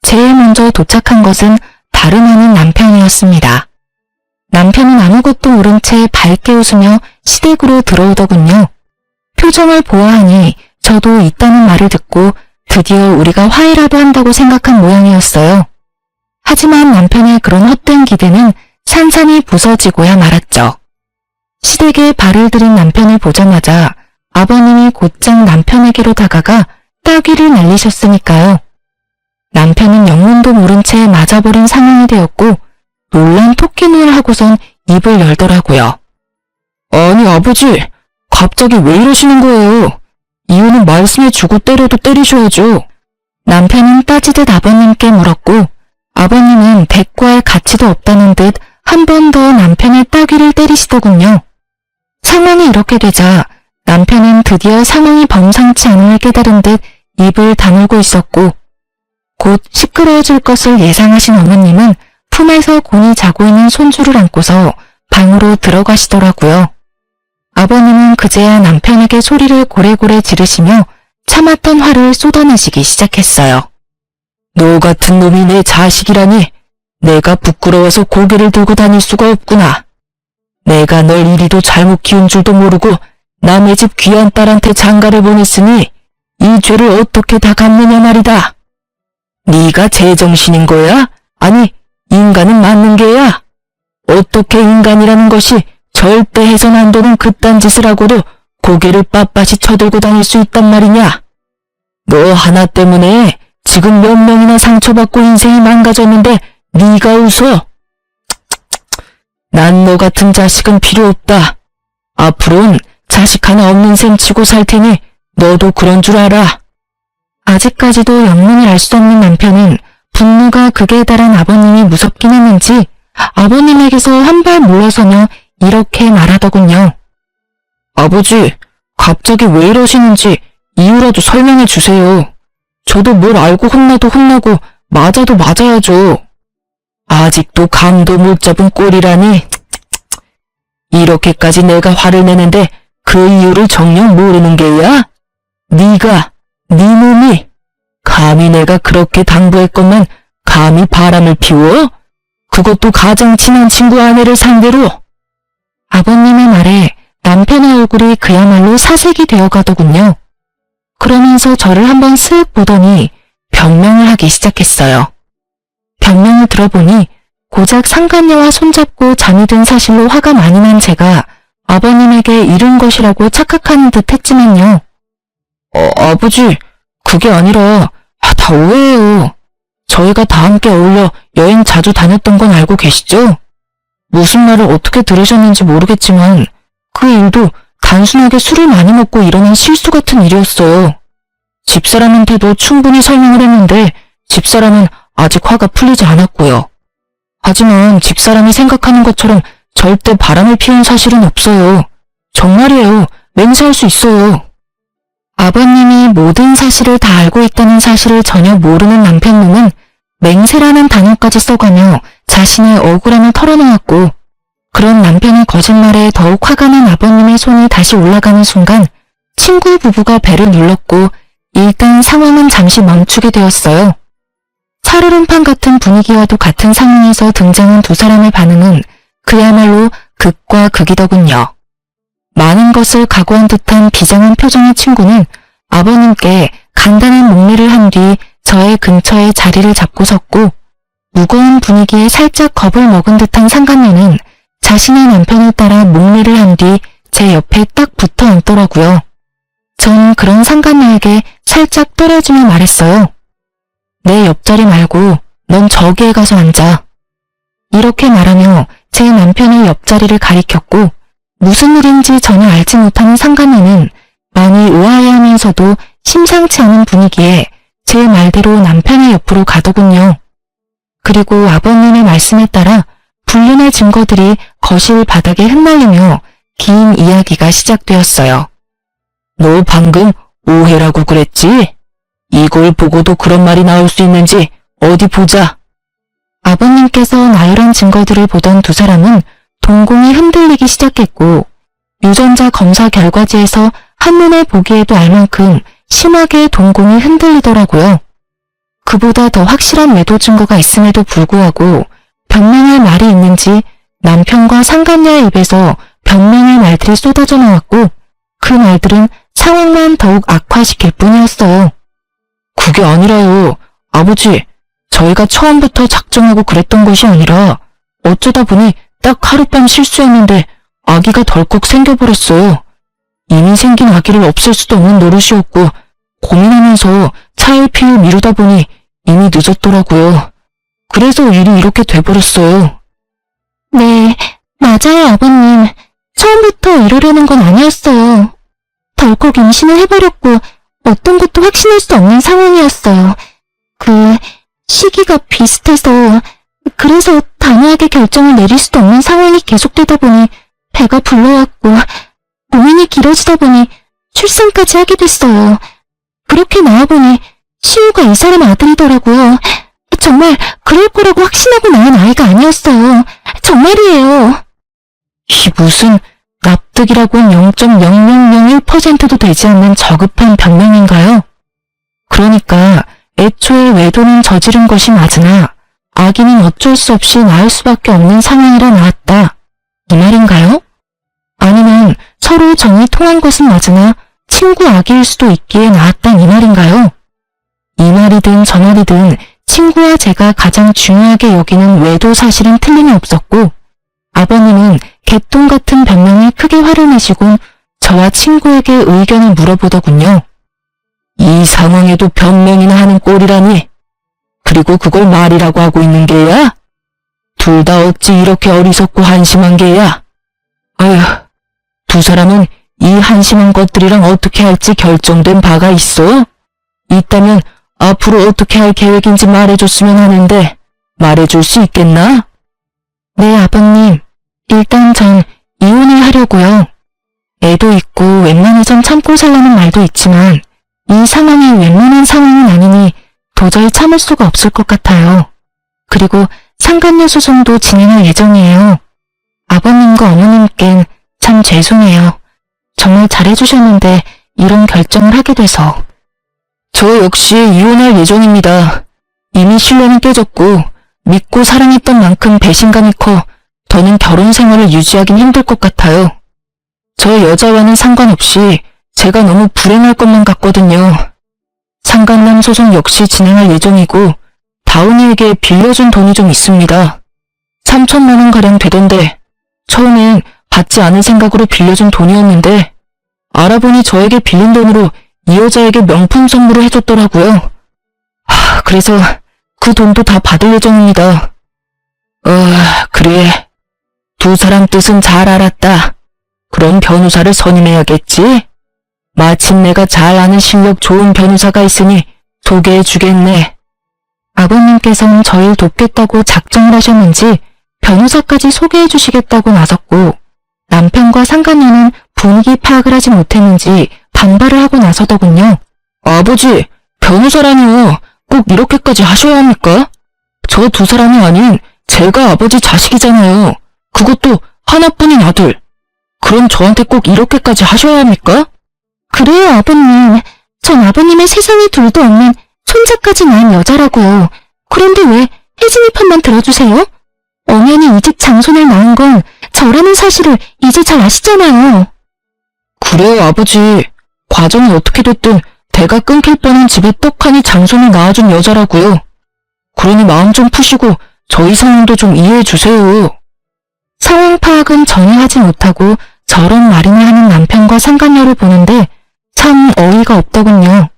제일 먼저 도착한 것은 다름 아닌 남편이었습니다. 남편은 아무것도 모른 채 밝게 웃으며 시댁으로 들어오더군요. 표정을 보아하니 저도 있다는 말을 듣고 드디어 우리가 화해라도 한다고 생각한 모양이었어요. 하지만 남편의 그런 헛된 기대는 산산이 부서지고야 말았죠. 시댁에 발을 들인 남편을 보자마자 아버님이 곧장 남편에게로 다가가 따귀를 날리셨으니까요. 남편은 영문도 모른 채 맞아버린 상황이 되었고 놀란 토끼눈을 하고선 입을 열더라고요. 아니 아버지, 갑자기 왜 이러시는 거예요? 이유는 말씀해주고 때려도 때리셔야죠. 남편은 따지듯 아버님께 물었고 아버님은 대꾸할 가치도 없다는 듯 한 번 더 남편의 따귀를 때리시더군요. 상황이 이렇게 되자 남편은 드디어 상황이 범상치 않음을 깨달은 듯 입을 다물고 있었고 곧 시끄러워질 것을 예상하신 어머님은 품에서 곤히 자고 있는 손주를 안고서 방으로 들어가시더라고요. 아버님은 그제야 남편에게 소리를 고래고래 지르시며 참았던 화를 쏟아내시기 시작했어요. 너 같은 놈이 내 자식이라니 내가 부끄러워서 고개를 들고 다닐 수가 없구나. 내가 널 이리도 잘못 키운 줄도 모르고 남의 집 귀한 딸한테 장가를 보냈으니 이 죄를 어떻게 다 갚느냐 말이다. 네가 제정신인 거야? 아니, 인간은 맞는 게야? 어떻게 인간이라는 것이 절대 해선 안 되는 그딴 짓을 하고도 고개를 빳빳이 쳐들고 다닐 수 있단 말이냐? 너 하나 때문에 지금 몇 명이나 상처받고 인생이 망가졌는데 네가 웃어? 난 너 같은 자식은 필요 없다. 앞으로는 자식 하나 없는 셈 치고 살 테니 너도 그런 줄 알아. 아직까지도 영문을 알 수 없는 남편은 분노가 극에 달한 아버님이 무섭긴 했는지 아버님에게서 한 발 물러서며 이렇게 말하더군요. 아버지, 갑자기 왜 이러시는지 이유라도 설명해 주세요. 저도 뭘 알고 혼나도 혼나고 맞아도 맞아야죠. 아직도 감도 못 잡은 꼴이라니. 이렇게까지 내가 화를 내는데 그 이유를 정녕 모르는 게야? 네가, 네 놈이 감히 내가 그렇게 당부했건만 감히 바람을 피워? 그것도 가장 친한 친구 아내를 상대로? 아버님의 말에 남편의 얼굴이 그야말로 사색이 되어 가더군요. 그러면서 저를 한번 쓱 보더니 변명을 하기 시작했어요. 변명을 들어보니 고작 상간녀와 손잡고 잠이 든 사실로 화가 많이 난 제가 아버님에게 이른 것이라고 착각하는 듯 했지만요. 아버지, 그게 아니라 다 오해예요. 저희가 다 함께 어울려 여행 자주 다녔던 건 알고 계시죠? 무슨 말을 어떻게 들으셨는지 모르겠지만 그 일도 단순하게 술을 많이 먹고 일어난 실수 같은 일이었어요. 집사람한테도 충분히 설명을 했는데 집사람은 아직 화가 풀리지 않았고요. 하지만 집사람이 생각하는 것처럼 절대 바람을 피운 사실은 없어요. 정말이에요. 맹세할 수 있어요. 아버님이 모든 사실을 다 알고 있다는 사실을 전혀 모르는 남편놈은 맹세라는 단어까지 써가며 자신의 억울함을 털어놓았고 그런 남편의 거짓말에 더욱 화가 난 아버님의 손이 다시 올라가는 순간 친구 부부가 배를 눌렀고 일단 상황은 잠시 멈추게 되었어요. 살얼음판 같은 분위기와도 같은 상황에서 등장한 두 사람의 반응은 그야말로 극과 극이더군요. 많은 것을 각오한 듯한 비장한 표정의 친구는 아버님께 간단한 목례를 한 뒤 저의 근처에 자리를 잡고 섰고 무거운 분위기에 살짝 겁을 먹은 듯한 상간녀는 자신의 남편을 따라 목례를 한 뒤 제 옆에 딱 붙어 앉더라고요. 전 그런 상간녀에게 살짝 떨어지며 말했어요. 내 옆자리 말고 넌 저기에 가서 앉아. 이렇게 말하며 제 남편의 옆자리를 가리켰고 무슨 일인지 전혀 알지 못하는 상간녀는 많이 의아해하면서도 심상치 않은 분위기에 제 말대로 남편의 옆으로 가더군요. 그리고 아버님의 말씀에 따라 불륜의 증거들이 거실 바닥에 흩날리며 긴 이야기가 시작되었어요. 너 방금 오해라고 그랬지? 이걸 보고도 그런 말이 나올 수 있는지 어디 보자. 아버님께서 나열한 증거들을 보던 두 사람은 동공이 흔들리기 시작했고 유전자 검사 결과지에서 한눈에 보기에도 알 만큼 심하게 동공이 흔들리더라고요. 그보다 더 확실한 외도 증거가 있음에도 불구하고 변명할 말이 있는지 남편과 상간녀의 입에서 변명의 말들이 쏟아져 나왔고 그 말들은 상황만 더욱 악화시킬 뿐이었어요. 그게 아니라요. 아버지, 저희가 처음부터 작정하고 그랬던 것이 아니라 어쩌다 보니 딱 하룻밤 실수였는데 아기가 덜컥 생겨버렸어요. 이미 생긴 아기를 없앨 수도 없는 노릇이었고 고민하면서 차일피일 미루다 보니 이미 늦었더라고요. 그래서 일이 이렇게 돼버렸어요. 네, 맞아요, 아버님. 처음부터 이러려는 건 아니었어요. 덜컥 임신을 해버렸고 어떤 것도 확신할 수 없는 상황이었어요. 시기가 비슷해서 그래서 단호하게 결정을 내릴 수도 없는 상황이 계속되다 보니 배가 불러왔고 고민이 길어지다 보니 출산까지 하게 됐어요. 그렇게 나와보니 시우가 이 사람 아들이더라고요. 정말 그럴 거라고 확신하고 낳은 아이가 아니었어요. 정말이에요. 이 무슨 납득이라고는 0.0001%도 되지 않는 저급한 변명인가요? 그러니까 애초에 외도는 저지른 것이 맞으나 아기는 어쩔 수 없이 낳을 수밖에 없는 상황이라 나왔다. 이 말인가요? 아니면 서로 정이 통한 것은 맞으나 친구 아기일 수도 있기에 낳았단 이 말인가요? 이 말이든 저 말이든 친구와 제가 가장 중요하게 여기는 외도 사실은 틀림이 없었고 아버님은 개똥 같은 변명에 크게 화를 내시곤 저와 친구에게 의견을 물어보더군요. 이 상황에도 변명이나 하는 꼴이라니. 그리고 그걸 말이라고 하고 있는 게야? 둘 다 어찌 이렇게 어리석고 한심한 게야? 아휴, 두 사람은 이 한심한 것들이랑 어떻게 할지 결정된 바가 있어? 있다면 앞으로 어떻게 할 계획인지 말해줬으면 하는데 말해줄 수 있겠나? 네, 아버님. 일단 전 이혼을 하려고요. 애도 있고 웬만해선 참고 살라는 말도 있지만 이 상황이 웬만한 상황은 아니니 도저히 참을 수가 없을 것 같아요. 그리고 상간녀 소송도 진행할 예정이에요. 아버님과 어머님께는 참 죄송해요. 정말 잘해주셨는데 이런 결정을 하게 돼서. 저 역시 이혼할 예정입니다. 이미 신뢰는 깨졌고 믿고 사랑했던 만큼 배신감이 커 더는 결혼 생활을 유지하긴 힘들 것 같아요. 저 여자와는 상관없이 제가 너무 불행할 것만 같거든요. 상간남 소송 역시 진행할 예정이고 다운이에게 빌려준 돈이 좀 있습니다. 3천만 원가량 되던데 처음엔 받지 않을 생각으로 빌려준 돈이었는데 알아보니 저에게 빌린 돈으로 이 여자에게 명품 선물을 해줬더라고요. 그래서 그 돈도 다 받을 예정입니다. 그래. 두 사람 뜻은 잘 알았다. 그럼 변호사를 선임해야겠지? 마침 내가 잘 아는 실력 좋은 변호사가 있으니 소개해주겠네. 아버님께서는 저를 돕겠다고 작정을 하셨는지 변호사까지 소개해주시겠다고 나섰고 남편과 상간녀는 분위기 파악을 하지 못했는지 반발을 하고 나서더군요. 아버지, 변호사라니요. 꼭 이렇게까지 하셔야 합니까? 저 두 사람이 아닌 제가 아버지 자식이잖아요. 그것도 하나뿐인 아들. 그럼 저한테 꼭 이렇게까지 하셔야 합니까? 그래요, 아버님. 전 아버님의 세상에 둘도 없는 손자까지 낳은 여자라고요. 그런데 왜 혜진이 편만 들어주세요? 엄연히 이 집 장손을 낳은 건 저라는 사실을 이제 잘 아시잖아요. 그래요, 아버지. 과정이 어떻게 됐든 대가 끊길 뻔한 집에 떡하니 장손을 낳아준 여자라고요. 그러니 마음 좀 푸시고 저희 상황도 좀 이해해 주세요. 상황 파악은 전혀 하지 못하고 저런 말이나 하는 남편과 상간녀를 보는데 참 어이가 없더군요.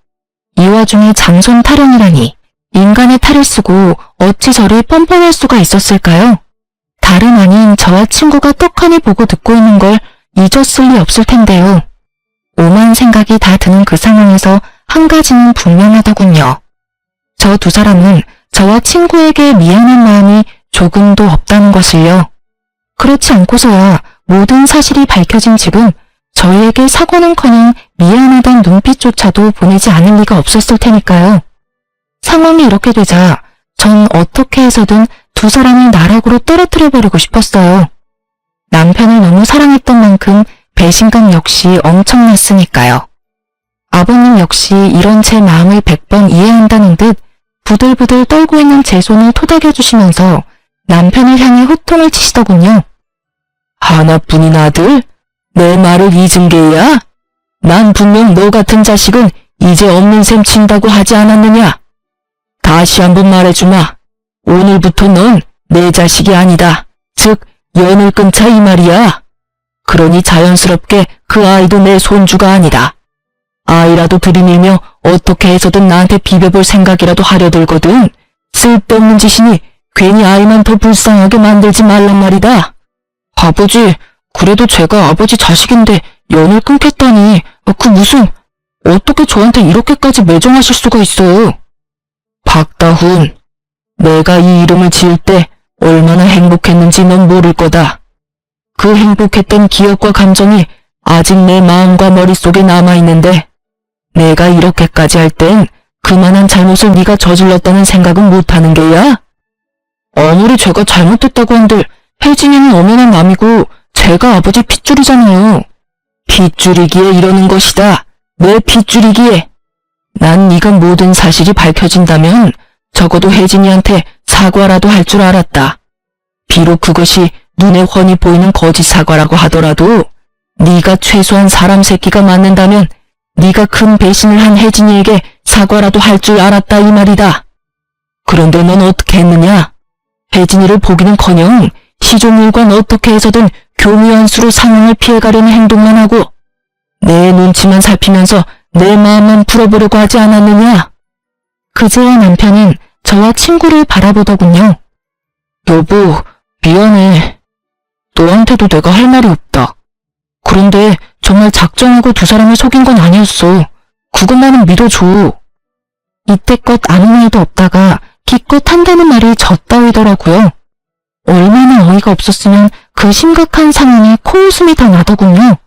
이 와중에 장손 타령이라니 인간의 탈을 쓰고 어찌 저리 뻔뻔할 수가 있었을까요? 다름 아닌 저와 친구가 떡하니 보고 듣고 있는 걸 잊었을 리 없을 텐데요. 오만 생각이 다 드는 그 상황에서 한 가지는 분명하더군요. 저 두 사람은 저와 친구에게 미안한 마음이 조금도 없다는 것을요. 그렇지 않고서야 모든 사실이 밝혀진 지금 저희에게 사과는커녕 미안하단 눈빛조차도 보내지 않을 리가 없었을 테니까요. 상황이 이렇게 되자 전 어떻게 해서든 두 사람을 나락으로 떨어뜨려버리고 싶었어요. 남편을 너무 사랑했던 만큼 배신감 역시 엄청났으니까요. 아버님 역시 이런 제 마음을 100번 이해한다는 듯 부들부들 떨고 있는 제 손을 토닥여주시면서 남편을 향해 호통을 치시더군요. 하나뿐인 아들? 내 말을 잊은 게야? 난 분명 너 같은 자식은 이제 없는 셈 친다고 하지 않았느냐? 다시 한번 말해주마. 오늘부터 넌 내 자식이 아니다. 즉, 연을 끊자 이 말이야. 그러니 자연스럽게 그 아이도 내 손주가 아니다. 아이라도 들이밀며 어떻게 해서든 나한테 비벼볼 생각이라도 하려 들거든. 쓸데없는 짓이니 괜히 아이만 더 불쌍하게 만들지 말란 말이다. 아버지, 그래도 제가 아버지 자식인데 연을 끊겠다니 그 무슨 어떻게 저한테 이렇게까지 매정하실 수가 있어요. 박다훈, 내가 이 이름을 지을 때 얼마나 행복했는지 넌 모를 거다. 그 행복했던 기억과 감정이 아직 내 마음과 머릿속에 남아있는데 내가 이렇게까지 할 땐 그만한 잘못을 네가 저질렀다는 생각은 못하는 게야? 아무리 제가 잘못했다고 한들 혜진이는 엄연한 남이고 제가 아버지 핏줄이잖아요. 핏줄이기에 이러는 것이다. 내 핏줄이기에. 난 네가 모든 사실이 밝혀진다면 적어도 혜진이한테 사과라도 할 줄 알았다. 비록 그것이 눈에 훤히 보이는 거짓 사과라고 하더라도 네가 최소한 사람 새끼가 맞는다면 네가 큰 배신을 한 혜진이에게 사과라도 할 줄 알았다 이 말이다. 그런데 넌 어떻게 했느냐? 혜진이를 보기는커녕 시종일관 어떻게 해서든 교묘한 수로 상황을 피해가려는 행동만 하고 내 눈치만 살피면서 내 마음만 풀어보려고 하지 않았느냐? 그제야 남편은 저와 친구를 바라보더군요. 여보, 미안해. 너한테도 내가 할 말이 없다. 그런데 정말 작정하고 두 사람을 속인 건 아니었어. 그것만은 믿어줘. 이때껏 아무 말도 없다가 기껏 한다는 말이 저 따위더라고요. 얼마나 어이가 없었으면 그 심각한 상황에 코웃음이 다 나더군요.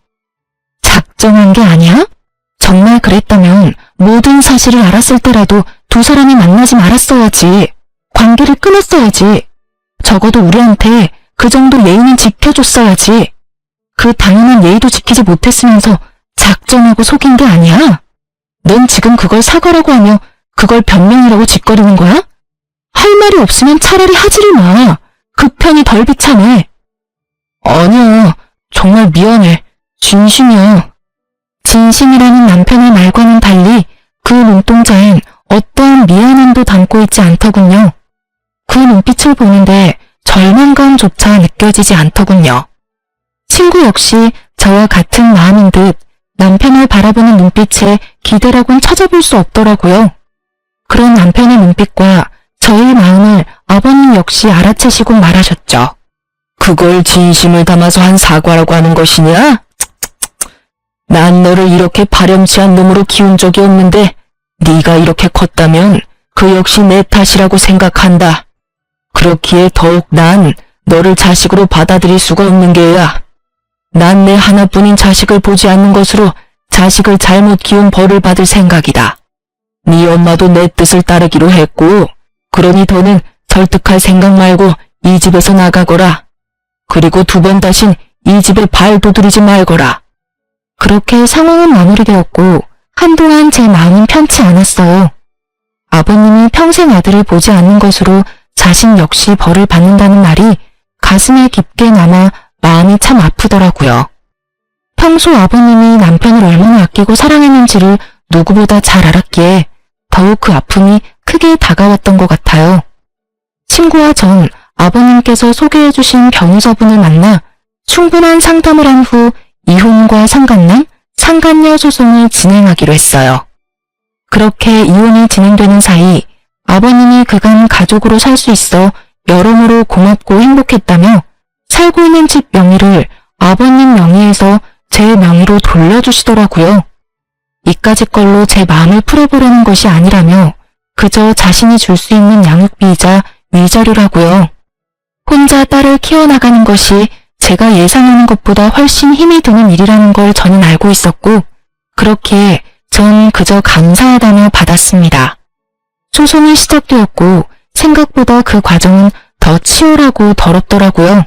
작정한 게 아니야? 정말 그랬다면 모든 사실을 알았을 때라도 두 사람이 만나지 말았어야지. 관계를 끊었어야지. 적어도 우리한테 그 정도 예의는 지켜줬어야지. 그 당연한 예의도 지키지 못했으면서 작정하고 속인 게 아니야. 넌 지금 그걸 사과라고 하며 그걸 변명이라고 짓거리는 거야? 할 말이 없으면 차라리 하지를 마. 그 편이 덜 비참해. 아니야. 정말 미안해. 진심이야. 진심이라는 남편의 말과는 달리 그 눈동자엔 어떠한 미안함도 담고 있지 않더군요. 그 눈빛을 보는데 절망감조차 느껴지지 않더군요. 친구 역시 저와 같은 마음인 듯 남편을 바라보는 눈빛에 기대라곤 찾아볼 수 없더라고요. 그런 남편의 눈빛과 저의 마음을 아버님 역시 알아채시고 말하셨죠. 그걸 진심을 담아서 한 사과라고 하는 것이냐? 난 너를 이렇게 파렴치한 놈으로 키운 적이 없는데 네가 이렇게 컸다면 그 역시 내 탓이라고 생각한다. 그렇기에 더욱 난 너를 자식으로 받아들일 수가 없는 게야. 난 내 하나뿐인 자식을 보지 않는 것으로 자식을 잘못 키운 벌을 받을 생각이다. 네 엄마도 내 뜻을 따르기로 했고 그러니 더는 설득할 생각 말고 이 집에서 나가거라. 그리고 두 번 다신 이 집에 발도 들이지 말거라. 그렇게 상황은 마무리되었고 한동안 제 마음은 편치 않았어요. 아버님이 평생 아들을 보지 않는 것으로 자식 역시 벌을 받는다는 말이 가슴에 깊게 남아 마음이 참 아프더라고요. 평소 아버님이 남편을 얼마나 아끼고 사랑했는지를 누구보다 잘 알았기에 더욱 그 아픔이 크게 다가왔던 것 같아요. 친구와 전 아버님께서 소개해주신 변호사분을 만나 충분한 상담을 한 후 이혼과 상간남, 상간녀 소송을 진행하기로 했어요. 그렇게 이혼이 진행되는 사이 아버님이 그간 가족으로 살 수 있어 여러모로 고맙고 행복했다며 살고 있는 집 명의를 아버님 명의에서 제 명의로 돌려주시더라고요. 이까짓 걸로 제 마음을 풀어보려는 것이 아니라며 그저 자신이 줄 수 있는 양육비이자 위자료라고요. 혼자 딸을 키워나가는 것이 제가 예상하는 것보다 훨씬 힘이 드는 일이라는 걸 저는 알고 있었고 그렇기에 전 그저 감사하다며 받았습니다. 소송이 시작되었고 생각보다 그 과정은 더 치열하고 더럽더라고요.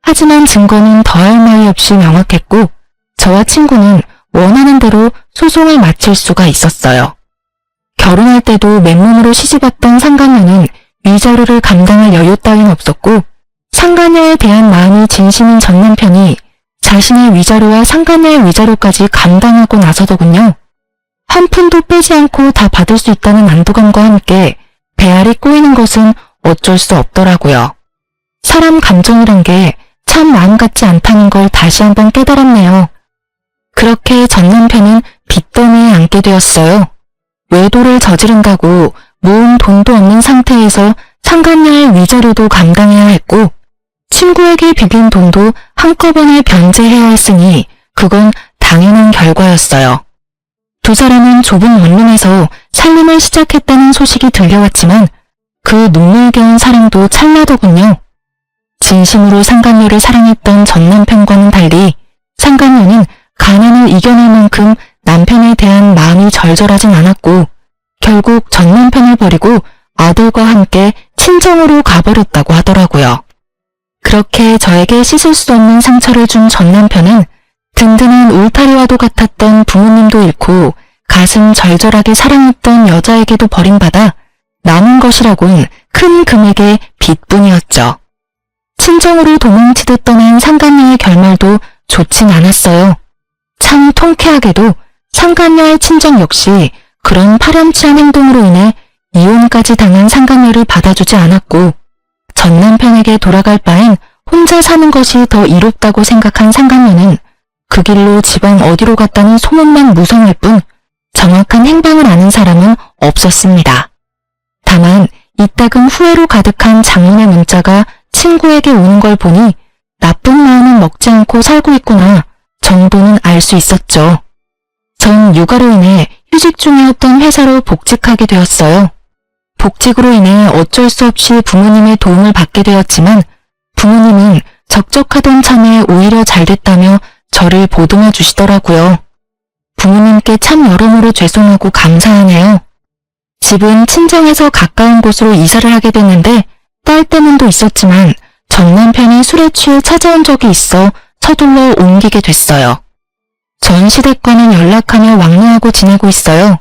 하지만 증거는 더할 나위 없이 명확했고 저와 친구는 원하는 대로 소송을 마칠 수가 있었어요. 결혼할 때도 맨몸으로 시집왔던 상간녀는 위자료를 감당할 여유 따윈 없었고 상간녀에 대한 마음이 진심인 전 남편이 자신의 위자료와 상간녀의 위자료까지 감당하고 나서더군요. 한 푼도 빼지 않고 다 받을 수 있다는 안도감과 함께 배알이 꼬이는 것은 어쩔 수 없더라고요. 사람 감정이란 게 참 마음 같지 않다는 걸 다시 한번 깨달았네요. 그렇게 전 남편은 빚더미에 앉게 되었어요. 외도를 저지른다고 모은 돈도 없는 상태에서 상간녀의 위자료도 감당해야 했고 친구에게 빌린 돈도 한꺼번에 변제해야 했으니 그건 당연한 결과였어요. 두 사람은 좁은 원룸에서 살림을 시작했다는 소식이 들려왔지만 그 눈물겨운 사랑도 찰나더군요. 진심으로 상간녀를 사랑했던 전 남편과는 달리 상간녀는 가난을 이겨낼 만큼 남편에 대한 마음이 절절하진 않았고 결국 전 남편을 버리고 아들과 함께 친정으로 가버렸다고 하더라고요. 그렇게 저에게 씻을 수 없는 상처를 준 전 남편은 든든한 울타리와도 같았던 부모님도 잃고 가슴 절절하게 사랑했던 여자에게도 버림받아 남은 것이라곤 큰 금액의 빚뿐이었죠. 친정으로 도망치듯 떠난 상간녀의 결말도 좋진 않았어요. 참 통쾌하게도 상간녀의 친정 역시 그런 파렴치한 행동으로 인해 이혼까지 당한 상간녀를 받아주지 않았고 전 남편에게 돌아갈 바엔 혼자 사는 것이 더 이롭다고 생각한 상간녀는 그 길로 집안 어디로 갔다는 소문만 무성할 뿐 정확한 행방을 아는 사람은 없었습니다. 다만 이따금 후회로 가득한 장문의 문자가 친구에게 오는 걸 보니 나쁜 마음은 먹지 않고 살고 있구나 정도는 알 수 있었죠. 전 육아로 인해 휴직 중이었던 회사로 복직하게 되었어요. 복직으로 인해 어쩔 수 없이 부모님의 도움을 받게 되었지만 부모님은 적적하던 참에 오히려 잘 됐다며 저를 보듬어 주시더라고요. 부모님께 참 여러모로 죄송하고 감사하네요. 집은 친정에서 가까운 곳으로 이사를 하게 됐는데 딸 때문도 있었지만 전 남편이 술에 취해 찾아온 적이 있어 서둘러 옮기게 됐어요. 전 시댁과는 연락하며 왕래하고 지내고 있어요.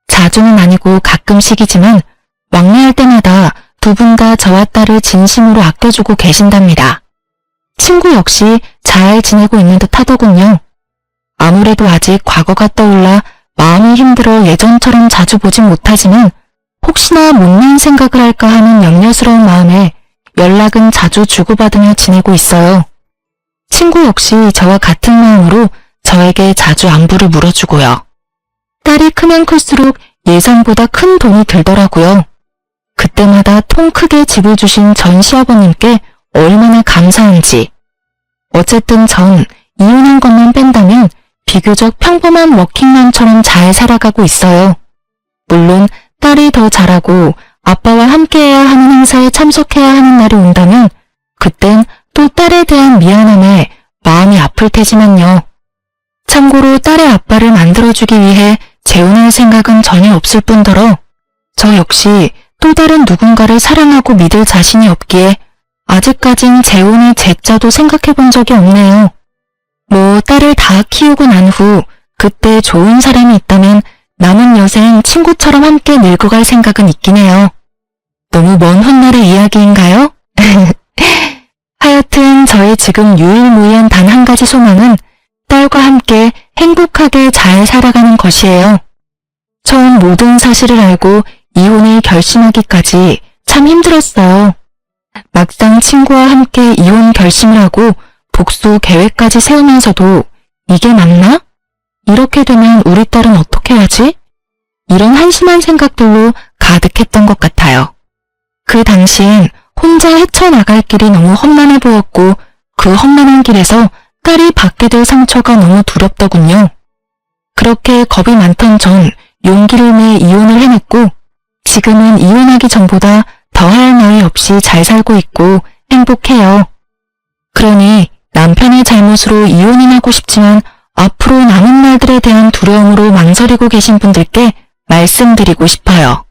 자주는 아니고 가끔씩이지만 왕래할 때마다 두 분 다 저와 딸을 진심으로 아껴주고 계신답니다. 친구 역시 잘 지내고 있는 듯 하더군요. 아무래도 아직 과거가 떠올라 마음이 힘들어 예전처럼 자주 보진 못하지만 혹시나 못난 생각을 할까 하는 염려스러운 마음에 연락은 자주 주고받으며 지내고 있어요. 친구 역시 저와 같은 마음으로 저에게 자주 안부를 물어주고요. 딸이 크면 클수록 예상보다 큰 돈이 들더라고요. 그때마다 통 크게 집을 주신 전 시아버님께 얼마나 감사한지. 어쨌든 전 이혼한 것만 뺀다면 비교적 평범한 워킹맘처럼 잘 살아가고 있어요. 물론 딸이 더 잘하고 아빠와 함께해야 하는 행사에 참석해야 하는 날이 온다면 그땐 또 딸에 대한 미안함에 마음이 아플 테지만요. 참고로 딸의 아빠를 만들어주기 위해 재혼할 생각은 전혀 없을 뿐더러 저 역시 또 다른 누군가를 사랑하고 믿을 자신이 없기에 아직까진 재혼의 제자도 생각해본 적이 없네요. 뭐 딸을 다 키우고 난 후 그때 좋은 사람이 있다면 남은 여생 친구처럼 함께 늙어갈 생각은 있긴 해요. 너무 먼 훗날의 이야기인가요? 하여튼 저의 지금 유일무이한 단 한 가지 소망은 딸과 함께 행복하게 잘 살아가는 것이에요. 처음 모든 사실을 알고 이혼을 결심하기까지 참 힘들었어요. 막상 친구와 함께 이혼 결심을 하고 복수 계획까지 세우면서도 이게 맞나? 이렇게 되면 우리 딸은 어떻게 하지? 이런 한심한 생각들로 가득했던 것 같아요. 그 당시엔 혼자 헤쳐나갈 길이 너무 험난해 보였고 그 험난한 길에서 딸이 받게 될 상처가 너무 두렵더군요. 그렇게 겁이 많던 전 용기를 내 이혼을 해냈고 지금은 이혼하기 전보다 더할 나위 없이 잘 살고 있고 행복해요. 그러니 남편의 잘못으로 이혼은 하고 싶지만 앞으로 남은 날들에 대한 두려움으로 망설이고 계신 분들께 말씀드리고 싶어요.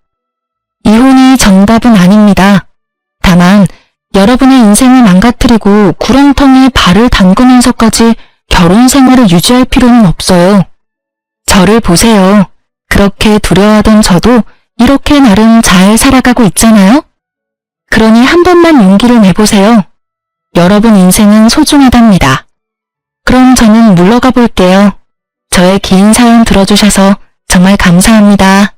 이혼이 정답은 아닙니다. 다만 여러분의 인생을 망가뜨리고 구렁텅이에 발을 담그면서까지 결혼 생활을 유지할 필요는 없어요. 저를 보세요. 그렇게 두려워하던 저도 이렇게 나름 잘 살아가고 있잖아요. 그러니 한 번만 용기를 내보세요. 여러분 인생은 소중하답니다. 그럼 저는 물러가 볼게요. 저의 긴 사연 들어주셔서 정말 감사합니다.